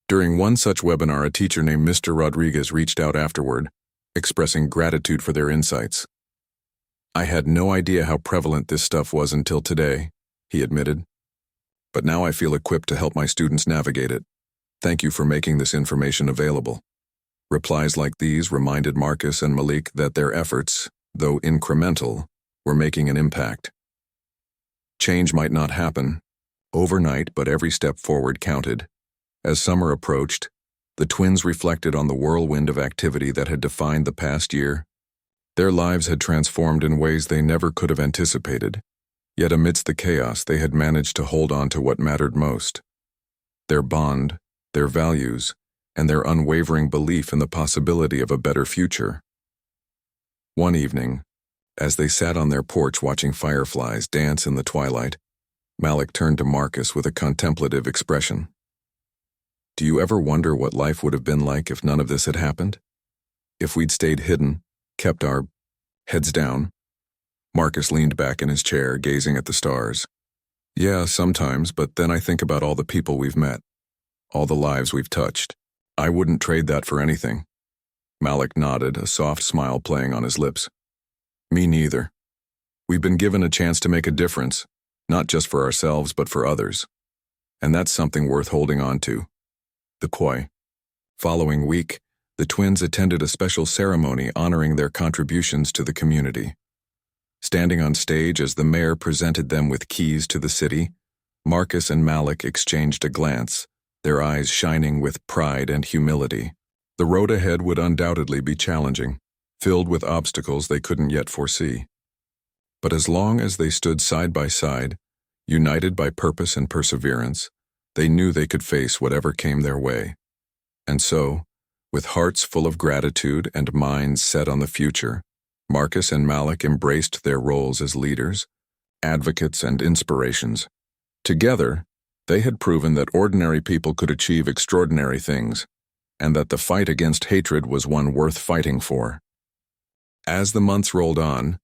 During one such webinar, a teacher named Mr. Rodriguez reached out afterward, expressing gratitude for their insights. "I had no idea how prevalent this stuff was until today," he admitted. "But now I feel equipped to help my students navigate it. Thank you for making this information available." Replies like these reminded Marcus and Malik that their efforts, though incremental, were making an impact. Change might not happen overnight, but every step forward counted. As summer approached, the twins reflected on the whirlwind of activity that had defined the past year. Their lives had transformed in ways they never could have anticipated, yet amidst the chaos they had managed to hold on to what mattered most: their bond, their values, and their unwavering belief in the possibility of a better future. One evening, as they sat on their porch watching fireflies dance in the twilight, Malik turned to Marcus with a contemplative expression. "Do you ever wonder what life would have been like if none of this had happened? If we'd stayed hidden, kept our heads down?" Marcus leaned back in his chair, gazing at the stars. "Yeah, sometimes, but then I think about all the people we've met, all the lives we've touched. I wouldn't trade that for anything." Malik nodded, a soft smile playing on his lips. "Me neither. We've been given a chance to make a difference, not just for ourselves but for others. And that's something worth holding on to. The Koi. Following week, the twins attended a special ceremony honoring their contributions to the community. Standing on stage as the mayor presented them with keys to the city, Marcus and Malik exchanged a glance, their eyes shining with pride and humility. The road ahead would undoubtedly be challenging, filled with obstacles they couldn't yet foresee. But as long as they stood side by side, united by purpose and perseverance, they knew they could face whatever came their way. And so, with hearts full of gratitude and minds set on the future, Marcus and Malik embraced their roles as leaders, advocates, and inspirations. Together, they had proven that ordinary people could achieve extraordinary things, and that the fight against hatred was one worth fighting for. As the months rolled on,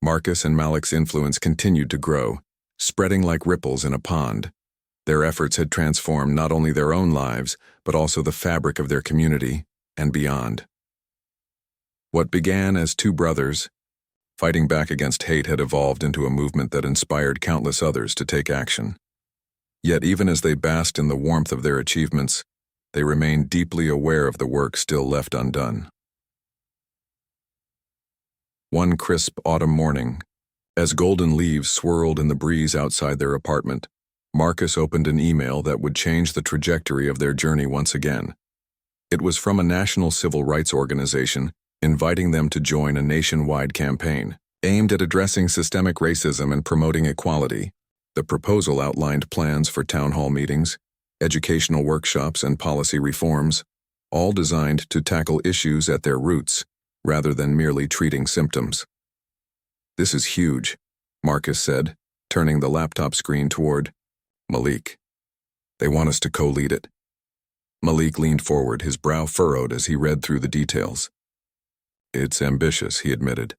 Marcus and Malik's influence continued to grow, spreading like ripples in a pond. Their efforts had transformed not only their own lives, but also the fabric of their community and beyond. What began as two brothers fighting back against hate had evolved into a movement that inspired countless others to take action. Yet even as they basked in the warmth of their achievements, they remained deeply aware of the work still left undone. One crisp autumn morning, as golden leaves swirled in the breeze outside their apartment, Marcus opened an email that would change the trajectory of their journey once again. It was from a national civil rights organization, inviting them to join a nationwide campaign aimed at addressing systemic racism and promoting equality. The proposal outlined plans for town hall meetings, educational workshops, and policy reforms, all designed to tackle issues at their roots, rather than merely treating symptoms. "This is huge," Marcus said, turning the laptop screen toward Malik. "They want us to co-lead it." Malik leaned forward, his brow furrowed as he read through the details. "It's ambitious," he admitted,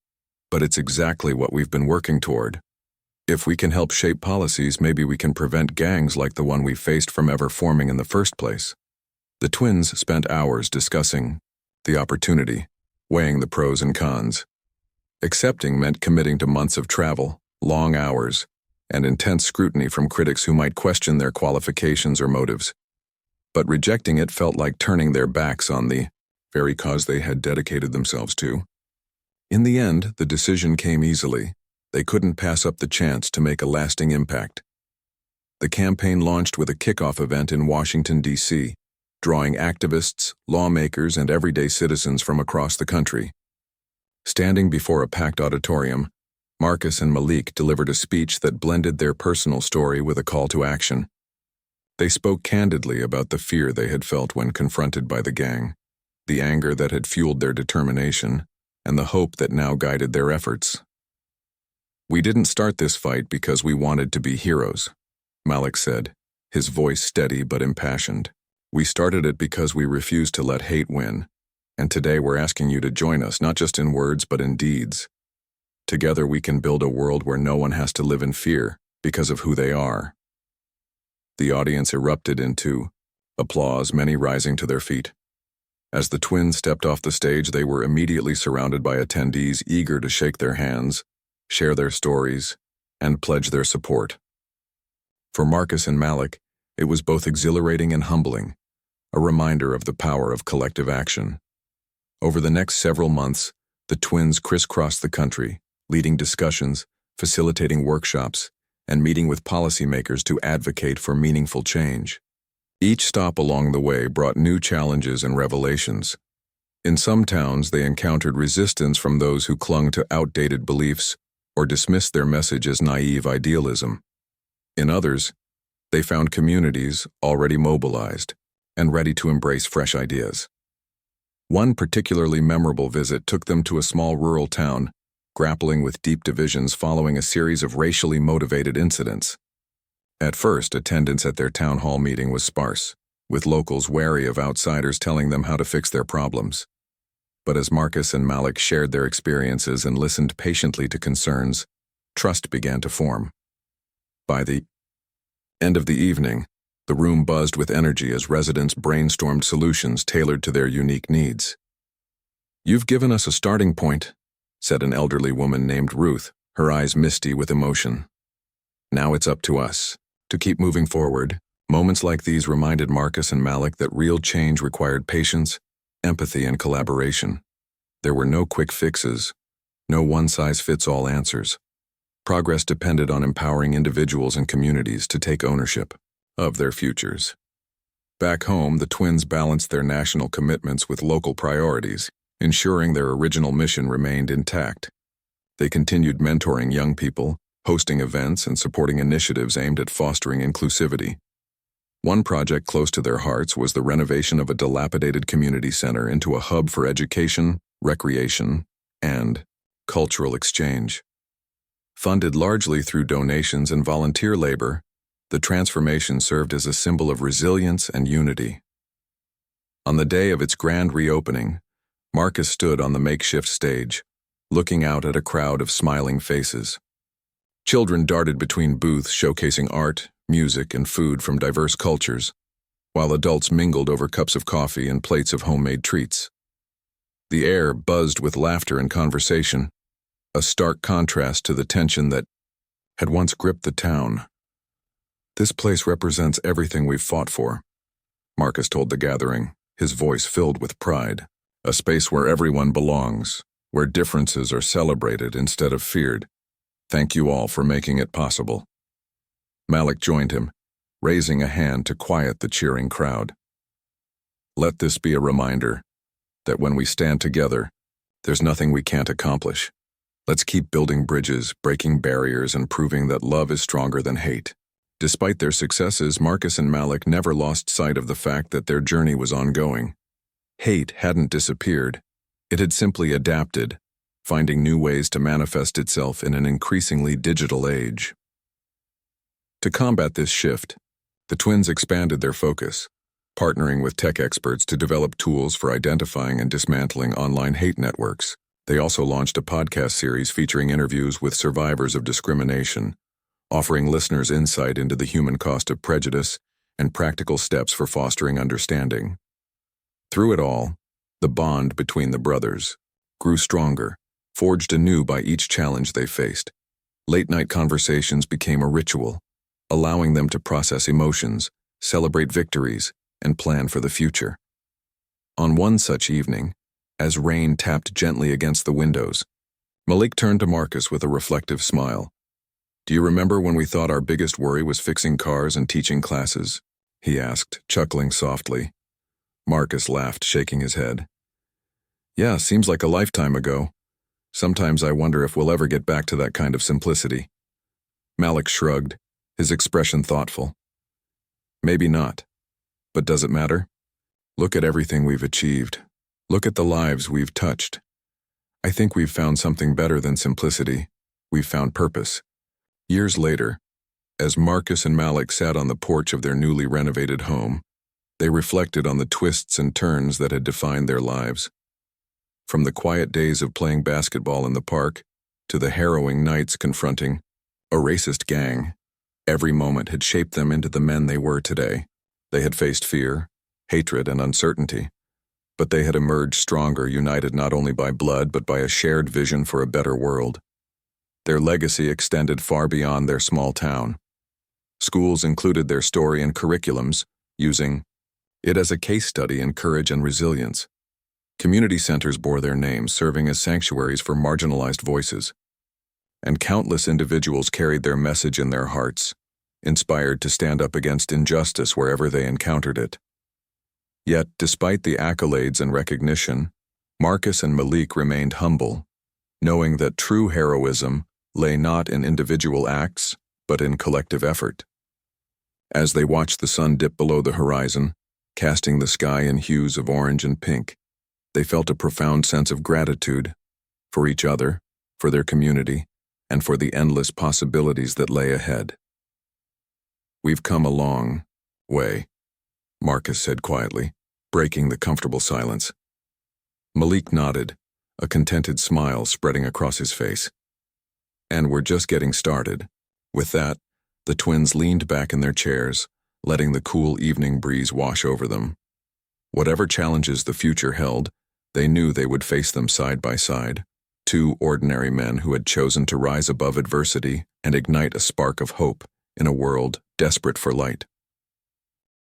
"but it's exactly what we've been working toward. If we can help shape policies, maybe we can prevent gangs like the one we faced from ever forming in the first place." The twins spent hours discussing the opportunity, weighing the pros and cons. Accepting meant committing to months of travel, long hours, and intense scrutiny from critics who might question their qualifications or motives. But rejecting it felt like turning their backs on the very cause they had dedicated themselves to. In the end, the decision came easily. They couldn't pass up the chance to make a lasting impact. The campaign launched with a kickoff event in Washington, D.C., drawing activists, lawmakers, and everyday citizens from across the country. Standing before a packed auditorium, Marcus and Malik delivered a speech that blended their personal story with a call to action. They spoke candidly about the fear they had felt when confronted by the gang, the anger that had fueled their determination, and the hope that now guided their efforts. "We didn't start this fight because we wanted to be heroes," Malik said, his voice steady but impassioned. "We started it because we refused to let hate win, and today we're asking you to join us, not just in words but in deeds. Together we can build a world where no one has to live in fear because of who they are." The audience erupted into applause, many rising to their feet. As the twins stepped off the stage, they were immediately surrounded by attendees eager to shake their hands, share their stories, and pledge their support. For Marcus and Malik, it was both exhilarating and humbling, a reminder of the power of collective action. Over the next several months, the twins crisscrossed the country, leading discussions, facilitating workshops, and meeting with policymakers to advocate for meaningful change. Each stop along the way brought new challenges and revelations. In some towns, they encountered resistance from those who clung to outdated beliefs or dismissed their message as naive idealism. In others, they found communities already mobilized and ready to embrace fresh ideas. One particularly memorable visit took them to a small rural town, grappling with deep divisions following a series of racially motivated incidents. At first, attendance at their town hall meeting was sparse, with locals wary of outsiders telling them how to fix their problems. But as Marcus and Malik shared their experiences and listened patiently to concerns, trust began to form. By the end of the evening, the room buzzed with energy as residents brainstormed solutions tailored to their unique needs. "You've given us a starting point," said an elderly woman named Ruth, her eyes misty with emotion. Now it's up to us to keep moving forward. Moments like these reminded Marcus and Malik that real change required patience, empathy, and collaboration. There were no quick fixes, no one-size-fits-all answers. Progress depended on empowering individuals and communities to take ownership of their futures. Back home, the twins balanced their national commitments with local priorities, ensuring their original mission remained intact. They continued mentoring young people, hosting events, and supporting initiatives aimed at fostering inclusivity. One project close to their hearts was the renovation of a dilapidated community center into a hub for education, recreation, and cultural exchange. Funded largely through donations and volunteer labor, the transformation served as a symbol of resilience and unity. On the day of its grand reopening, Marcus stood on the makeshift stage, looking out at a crowd of smiling faces. Children darted between booths showcasing art, music, and food from diverse cultures, while adults mingled over cups of coffee and plates of homemade treats. The air buzzed with laughter and conversation, a stark contrast to the tension that had once gripped the town. "This place represents everything we've fought for," Marcus told the gathering, his voice filled with pride. "A space where everyone belongs, where differences are celebrated instead of feared. Thank you all for making it possible." Malik joined him, raising a hand to quiet the cheering crowd. "Let this be a reminder that when we stand together, there's nothing we can't accomplish. Let's keep building bridges, breaking barriers, and proving that love is stronger than hate." Despite their successes, Marcus and Malik never lost sight of the fact that their journey was ongoing. Hate hadn't disappeared. It had simply adapted, finding new ways to manifest itself in an increasingly digital age. To combat this shift, the twins expanded their focus, partnering with tech experts to develop tools for identifying and dismantling online hate networks. They also launched a podcast series featuring interviews with survivors of discrimination, offering listeners insight into the human cost of prejudice and practical steps for fostering understanding. Through it all, the bond between the brothers grew stronger, forged anew by each challenge they faced. Late-night conversations became a ritual, allowing them to process emotions, celebrate victories, and plan for the future. On one such evening, as rain tapped gently against the windows, Malik turned to Marcus with a reflective smile. "Do you remember when we thought our biggest worry was fixing cars and teaching classes?" he asked, chuckling softly. Marcus laughed, shaking his head. "Yeah, seems like a lifetime ago. Sometimes I wonder if we'll ever get back to that kind of simplicity." Malik shrugged, his expression thoughtful. "Maybe not. But does it matter? Look at everything we've achieved. Look at the lives we've touched. I think we've found something better than simplicity. We've found purpose." Years later, as Marcus and Malik sat on the porch of their newly renovated home, they reflected on the twists and turns that had defined their lives. From the quiet days of playing basketball in the park to the harrowing nights confronting a racist gang, every moment had shaped them into the men they were today. They had faced fear, hatred, and uncertainty, but they had emerged stronger, united not only by blood but by a shared vision for a better world. Their legacy extended far beyond their small town. Schools included their story in curriculums, using it as a case study in courage and resilience. Community centers bore their names, serving as sanctuaries for marginalized voices. And countless individuals carried their message in their hearts, inspired to stand up against injustice wherever they encountered it. Yet, despite the accolades and recognition, Marcus and Malik remained humble, knowing that true heroism lay not in individual acts, but in collective effort. As they watched the sun dip below the horizon, casting the sky in hues of orange and pink, they felt a profound sense of gratitude for each other, for their community, and for the endless possibilities that lay ahead. "We've come a long way," Marcus said quietly, breaking the comfortable silence. Malik nodded, a contented smile spreading across his face. "And we're just getting started." With that, the twins leaned back in their chairs, letting the cool evening breeze wash over them. Whatever challenges the future held, they knew they would face them side by side, two ordinary men who had chosen to rise above adversity and ignite a spark of hope in a world desperate for light.